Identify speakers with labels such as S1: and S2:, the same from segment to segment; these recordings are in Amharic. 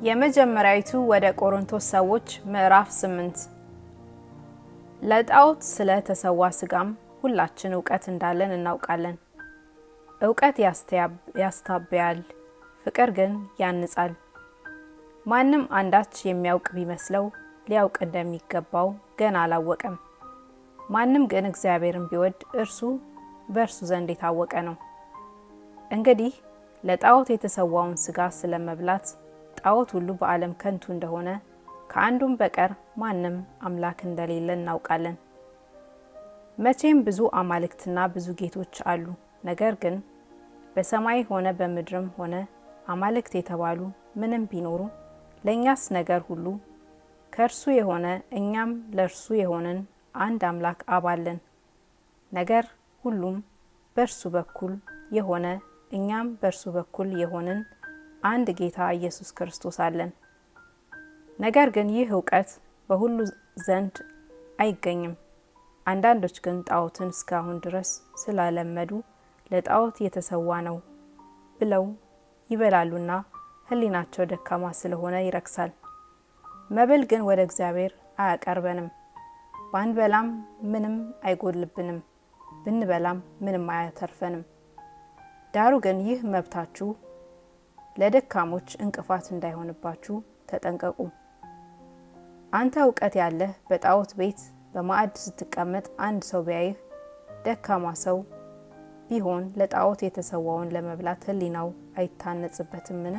S1: የመጀመሪያይቱ ወደ ቆሮንቶስ ሰዎች ምዕራፍ 8 ለጣዖት ስለ ተሰዋ ስጋም ሁላችን ዕውቀት እንዳለን እናውቃለን። ዕውቀት ያስታብያል፣ ፍቅር ግን ያንጻል። ማንም አንዳች የሚያውቅ ቢመስለው ሊያውቅ እንደሚገባው ገና አላወቀም። ማንም ግን እግዚአብሔርን ቢወድ እርሱ በእርሱ ዘንድ የታወቀ ነው። እንግዲህ ለጣዖት የተሰዋውን ስጋ ስለመብላት ጣዖት ሁሉ በዓለም ከንቱ እንደሆነ ከአንዱም በቀር ማንም አምላክ እንደሌለ እናውቃለን። መቼም ብዙ አማልክትና ብዙ ጌቶች አሉ። ነገር ግን በሰማይ ሆነ በምድርም ሆነ አማልክት የተባሉ ምንም ቢኖሩ ለእኛስ ነገር ሁሉ ከእርሱ የሆነ እኛም ለእርሱ የሆንን አንድ አምላክ አብ አለን። ነገር ሁሉም በእርሱ በኩል የሆነ እኛም በእርሱ በኩል የሆንን አንድ ጌታ ኢየሱስ ክርስቶስ አለን። ነገር ግን ይህ ዕውቀት በሁሉ ዘንድ አይገኝም። አንዳንዶች ግን ጣዖትን እስካሁን ድረስ ስላለመዱ ለጣዖት የተሰዋ ነው ብለው ይበላሉና ሕሊናቸው ደካማ ስለሆነ ይረክሳል። መብል ግን ወደ እግዚአብሔር አያቀርበንም። ባንበላም ምንም አይጎድልብንም፣ ብንበላም ምንም አያተርፈንም። ዳሩ ግን ይህ መብታችሁ ለደካሞች እንቅፋት እንዳይሆንባችሁ ተጠንቀቁ። አንተ ዕውቀት ያለህ በጣዖት ቤት በማዕድ ስትቀመጥ አንድ ሰው ቢያይህ ደካማ ሰው ቢሆን ለጣዖት የተሰዋውን ለመብላት ሕሊናው አይታነጽበትምን?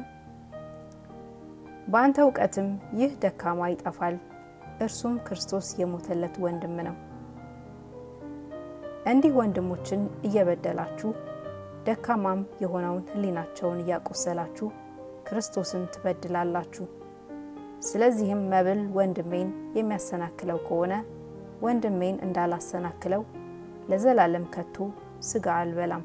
S1: በአንተ ዕውቀትም ይህ ደካማ ይጠፋል፣ እርሱም ክርስቶስ የሞተለት ወንድም ነው። እንዲህ ወንድሞችን እየበደላችሁ ደካማም የሆነውን ሕሊናቸውን እያቆሰላችሁ ክርስቶስን ትበድላላችሁ። ስለዚህም መብል ወንድሜን የሚያሰናክለው ከሆነ ወንድሜን እንዳላሰናክለው ለዘላለም ከቶ ስጋ አልበላም።